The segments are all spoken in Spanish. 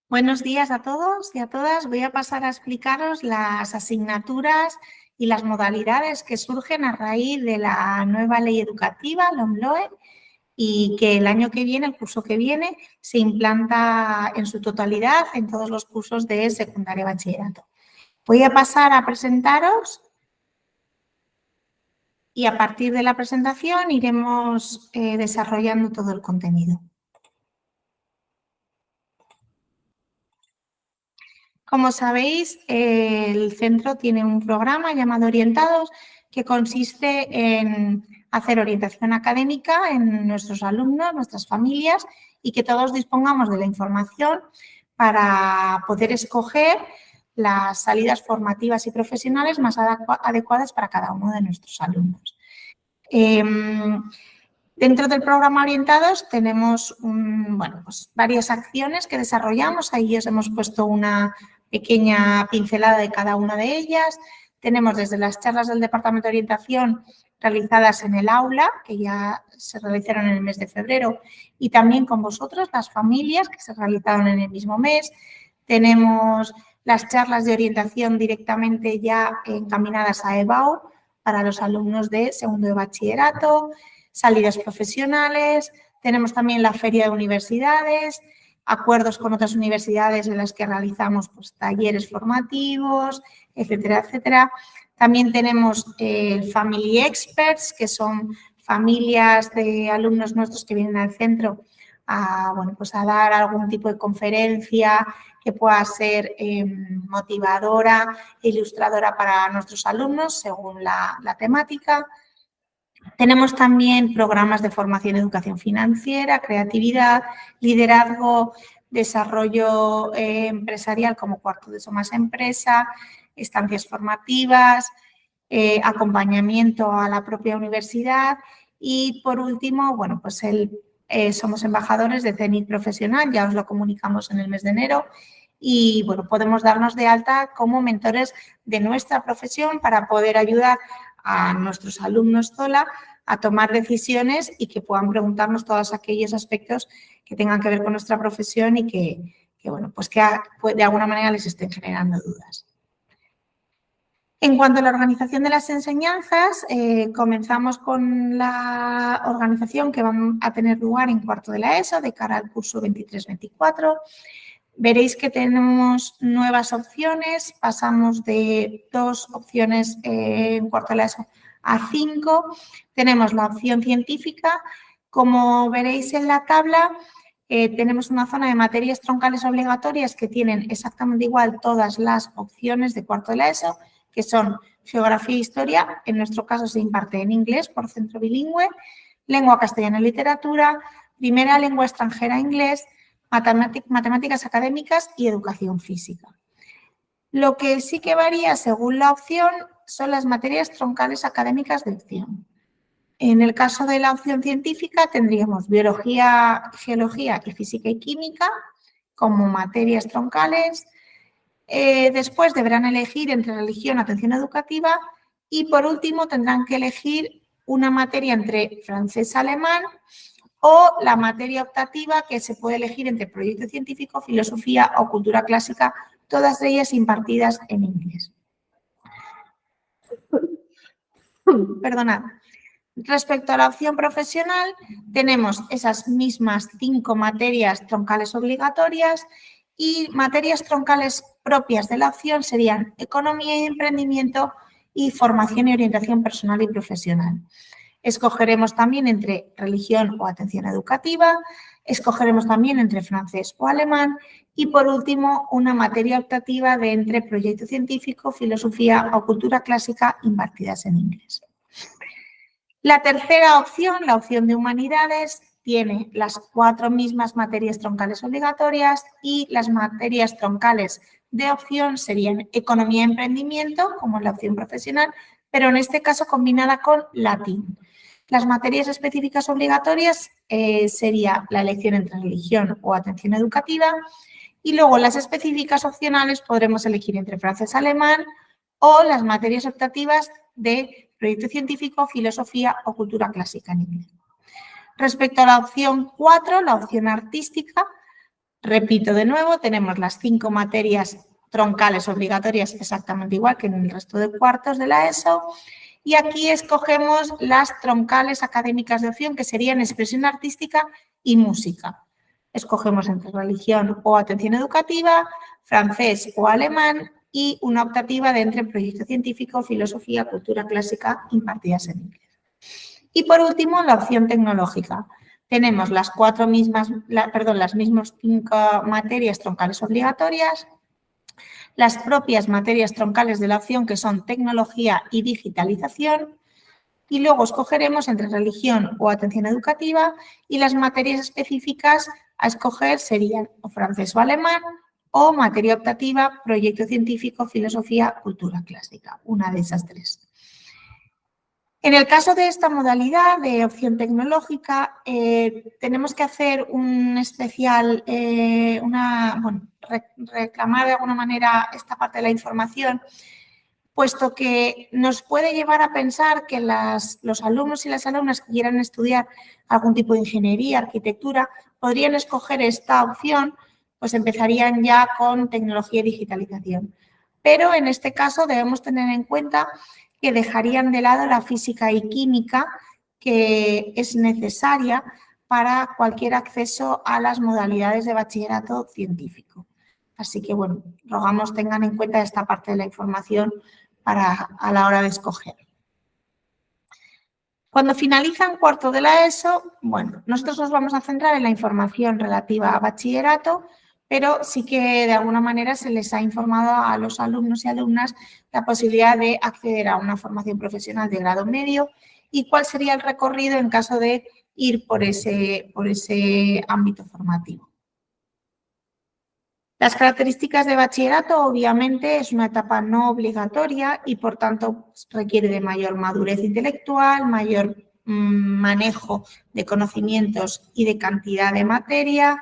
Buenos días a todos y a todas. Voy a pasar a explicaros las asignaturas y las modalidades que surgen a raíz de la nueva ley educativa, LOMLOE, y que el año que viene, el curso que viene, se implanta en su totalidad en todos los cursos de secundaria y bachillerato. Voy a pasar a presentaros y a partir de la presentación iremos desarrollando todo el contenido. Como sabéis, el centro tiene un programa llamado Orientados que consiste en hacer orientación académica en nuestros alumnos, nuestras familias y que todos dispongamos de la información para poder escoger las salidas formativas y profesionales más adecuadas para cada uno de nuestros alumnos. Dentro del programa Orientados tenemos varias acciones que desarrollamos. Ahí os hemos puesto una pequeña pincelada de cada una de ellas. Tenemos desde las charlas del Departamento de Orientación realizadas en el aula, que ya se realizaron en el mes de febrero, y también con vosotros, las familias, que se realizaron en el mismo mes. Tenemos las charlas de orientación directamente ya encaminadas a EBAU para los alumnos de segundo de bachillerato, salidas profesionales, tenemos también la feria de universidades, acuerdos con otras universidades en las que realizamos talleres formativos, etcétera, etcétera. También tenemos el Family Experts, que son familias de alumnos nuestros que vienen al centro a dar algún tipo de conferencia que pueda ser motivadora e ilustradora para nuestros alumnos según la temática. Tenemos también programas de formación y educación financiera, creatividad, liderazgo, desarrollo empresarial como cuarto de eso más empresa, estancias formativas, acompañamiento a la propia universidad y, por último, somos embajadores de CENIT Profesional, ya os lo comunicamos en el mes de enero y, podemos darnos de alta como mentores de nuestra profesión para poder ayudar a nuestros alumnos ZOLA a tomar decisiones y que puedan preguntarnos todos aquellos aspectos que tengan que ver con nuestra profesión y que de alguna manera les estén generando dudas. En cuanto a la organización de las enseñanzas, comenzamos con la organización que va a tener lugar en cuarto de la ESO de cara al curso 23-24. Veréis que tenemos nuevas opciones, pasamos de 2 opciones en cuarto de la ESO a 5. Tenemos la opción científica. Como veréis en la tabla, tenemos una zona de materias troncales obligatorias que tienen exactamente igual todas las opciones de cuarto de la ESO, que son geografía e historia, en nuestro caso se imparte en inglés por centro bilingüe, lengua castellana y literatura, primera lengua extranjera inglés, matemáticas académicas y educación física. Lo que sí que varía según la opción son las materias troncales académicas de opción. En el caso de la opción científica tendríamos biología, geología y física y química como materias troncales. Después deberán elegir entre religión, atención educativa y por último tendrán que elegir una materia entre francés-alemán o la materia optativa que se puede elegir entre proyecto científico, filosofía o cultura clásica, todas ellas impartidas en inglés. Perdonad. Respecto a la opción profesional, tenemos esas mismas 5 materias troncales obligatorias y materias troncales propias de la opción serían economía y emprendimiento y formación y orientación personal y profesional. Escogeremos también entre religión o atención educativa, escogeremos también entre francés o alemán y, por último, una materia optativa de entre proyecto científico, filosofía o cultura clásica impartidas en inglés. La tercera opción, la opción de humanidades, tiene las 4 mismas materias troncales obligatorias y las materias troncales de opción serían economía y emprendimiento, como en la opción profesional, pero en este caso combinada con latín. Las materias específicas obligatorias sería la elección entre religión o atención educativa y luego las específicas opcionales podremos elegir entre francés-alemán o las materias optativas de proyecto científico, filosofía o cultura clásica en inglés. Respecto a la opción 4, la opción artística, Repito de nuevo, tenemos las 5 materias troncales obligatorias exactamente igual que en el resto de cuartos de la ESO. Y aquí escogemos las troncales académicas de opción, que serían expresión artística y música. Escogemos entre religión o atención educativa, francés o alemán y una optativa de entre proyecto científico, filosofía, cultura clásica impartidas en inglés. Y por último, la opción tecnológica. Tenemos las mismas 5 materias troncales obligatorias, las propias materias troncales de la opción, que son tecnología y digitalización, y luego escogeremos entre religión o atención educativa, y las materias específicas a escoger serían o francés o alemán, o materia optativa, proyecto científico, filosofía, cultura clásica, una de esas 3. En el caso de esta modalidad de opción tecnológica, tenemos que hacer un especial, reclamar de alguna manera esta parte de la información, puesto que nos puede llevar a pensar que los alumnos y las alumnas que quieran estudiar algún tipo de ingeniería, arquitectura, podrían escoger esta opción, pues empezarían ya con tecnología y digitalización. Pero en este caso debemos tener en cuenta que dejarían de lado la física y química, que es necesaria para cualquier acceso a las modalidades de bachillerato científico. Así que, bueno, rogamos tengan en cuenta esta parte de la información a la hora de escoger. Cuando finalizan cuarto de la ESO, bueno, nosotros nos vamos a centrar en la información relativa a bachillerato, pero sí que de alguna manera se les ha informado a los alumnos y alumnas la posibilidad de acceder a una formación profesional de grado medio y cuál sería el recorrido en caso de ir por ese ámbito formativo. Las características de bachillerato, obviamente, es una etapa no obligatoria y, por tanto, pues, requiere de mayor madurez intelectual, mayor manejo de conocimientos y de cantidad de materia.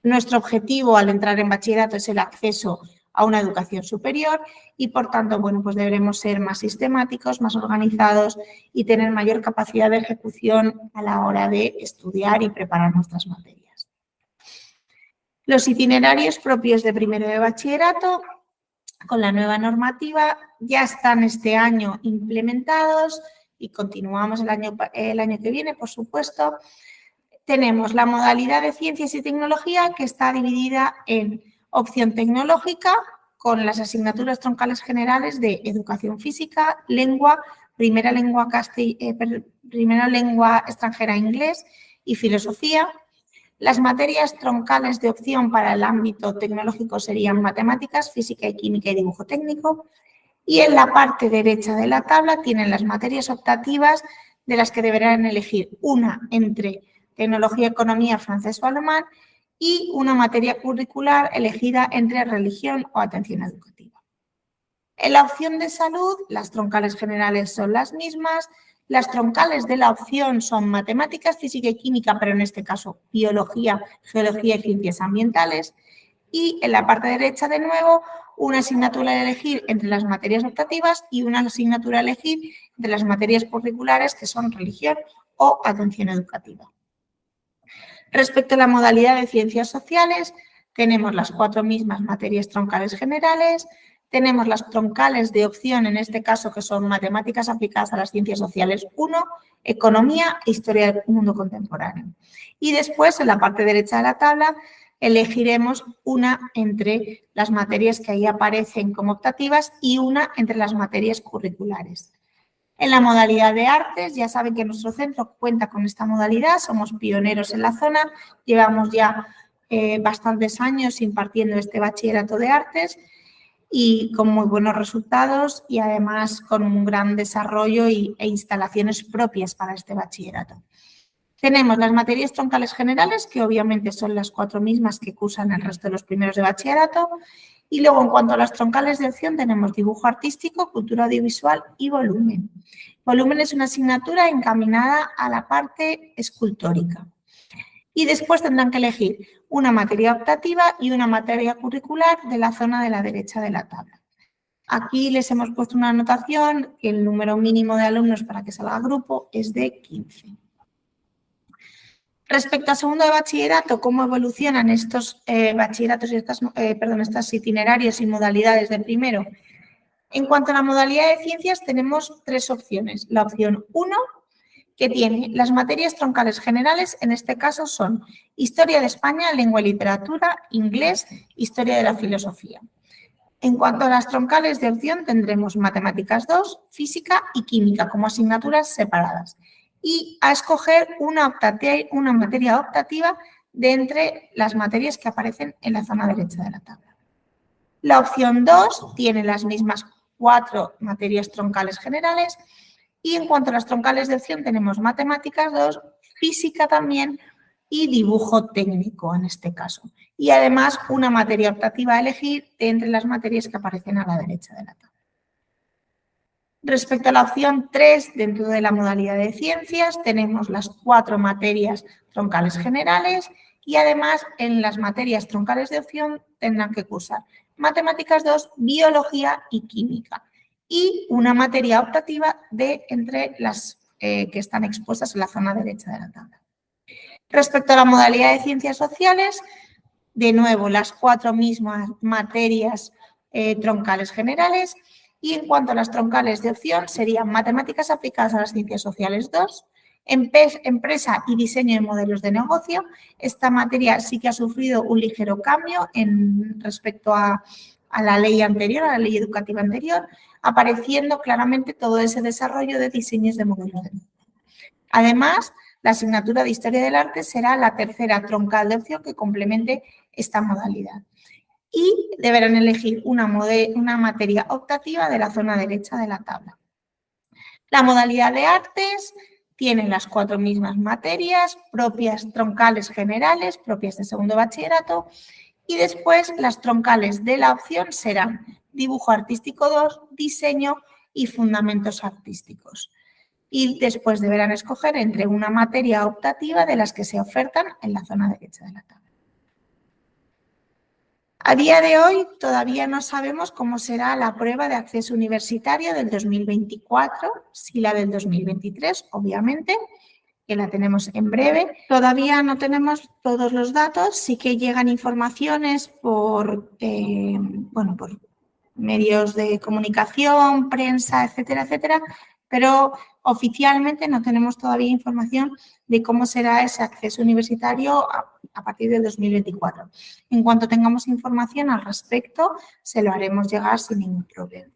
Nuestro objetivo al entrar en bachillerato es el acceso a una educación superior y, por tanto, bueno, pues deberemos ser más sistemáticos, más organizados y tener mayor capacidad de ejecución a la hora de estudiar y preparar nuestras materias. Los itinerarios propios de primero de bachillerato, con la nueva normativa, ya están este año implementados y continuamos el año que viene, por supuesto. Tenemos la modalidad de ciencias y tecnología, que está dividida en opción tecnológica, con las asignaturas troncales generales de educación física, lengua, primera lengua extranjera inglés y filosofía. Las materias troncales de opción para el ámbito tecnológico serían matemáticas, física y química y dibujo técnico. Y en la parte derecha de la tabla tienen las materias optativas, de las que deberán elegir una entre tecnología, economía, francés o alemán, y una materia curricular elegida entre religión o atención educativa. En la opción de salud, las troncales generales son las mismas. Las troncales de la opción son matemáticas, física y química, pero en este caso biología, geología y ciencias ambientales. Y en la parte derecha, de nuevo, una asignatura a elegir entre las materias optativas y una asignatura a elegir entre las materias curriculares, que son religión o atención educativa. Respecto a la modalidad de ciencias sociales, tenemos las 4 mismas materias troncales generales. Tenemos las troncales de opción, en este caso, que son matemáticas aplicadas a las ciencias sociales 1, economía e historia del mundo contemporáneo. Y después, en la parte derecha de la tabla, elegiremos una entre las materias que ahí aparecen como optativas y una entre las materias curriculares. En la modalidad de artes, ya saben que nuestro centro cuenta con esta modalidad, somos pioneros en la zona, llevamos ya bastantes años impartiendo este bachillerato de artes y con muy buenos resultados y además con un gran desarrollo e instalaciones propias para este bachillerato. Tenemos las materias troncales generales, que obviamente son las 4 mismas que cursan el resto de los primeros de bachillerato, y luego en cuanto a las troncales de opción tenemos dibujo artístico, cultura audiovisual y volumen. Volumen es una asignatura encaminada a la parte escultórica. Y después tendrán que elegir una materia optativa y una materia curricular de la zona de la derecha de la tabla. Aquí les hemos puesto una anotación que el número mínimo de alumnos para que salga grupo es de 15. Respecto a segundo de bachillerato, ¿cómo evolucionan estos bachilleratos y estos itinerarios y modalidades de primero? En cuanto a la modalidad de ciencias, tenemos 3 opciones. La opción 1, que tiene las materias troncales generales, en este caso son Historia de España, Lengua y Literatura, Inglés, Historia de la Filosofía. En cuanto a las troncales de opción, tendremos Matemáticas 2, Física y Química como asignaturas separadas. Y a escoger una materia optativa de entre las materias que aparecen en la zona derecha de la tabla. La opción 2 tiene las mismas 4 materias troncales generales y en cuanto a las troncales de opción tenemos Matemáticas 2, Física también y Dibujo técnico en este caso. Y además una materia optativa a elegir de entre las materias que aparecen a la derecha de la tabla. Respecto a la opción 3, dentro de la modalidad de ciencias, tenemos las 4 materias troncales generales y además en las materias troncales de opción tendrán que cursar Matemáticas 2, Biología y Química y una materia optativa de entre las que están expuestas en la zona derecha de la tabla. Respecto a la modalidad de ciencias sociales, de nuevo las 4 mismas materias troncales generales. Y en cuanto a las troncales de opción, serían Matemáticas aplicadas a las ciencias sociales 2, Empresa y diseño de modelos de negocio. Esta materia sí que ha sufrido un ligero cambio respecto a la ley anterior, a la ley educativa anterior, apareciendo claramente todo ese desarrollo de diseños de modelos de negocio. Además, la asignatura de Historia del Arte será la tercera troncal de opción que complemente esta modalidad. Y deberán elegir una materia optativa de la zona derecha de la tabla. La modalidad de artes tiene las 4 mismas materias propias troncales generales, propias de segundo bachillerato, y después las troncales de la opción serán Dibujo artístico 2, Diseño y Fundamentos artísticos. Y después deberán escoger entre una materia optativa de las que se ofertan en la zona derecha de la tabla. A día de hoy todavía no sabemos cómo será la prueba de acceso universitario del 2024, si la del 2023, obviamente, que la tenemos en breve. Todavía no tenemos todos los datos, sí que llegan informaciones por medios de comunicación, prensa, etcétera, etcétera, pero oficialmente no tenemos todavía información de cómo será ese acceso universitario a partir del 2024. En cuanto tengamos información al respecto, se lo haremos llegar sin ningún problema.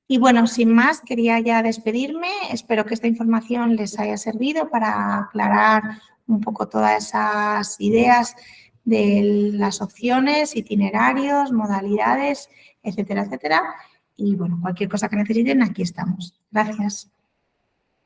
Y bueno, sin más, quería ya despedirme. Espero que esta información les haya servido para aclarar un poco todas esas ideas de las opciones, itinerarios, modalidades, etcétera, etcétera. Y bueno, cualquier cosa que necesiten, aquí estamos. Gracias.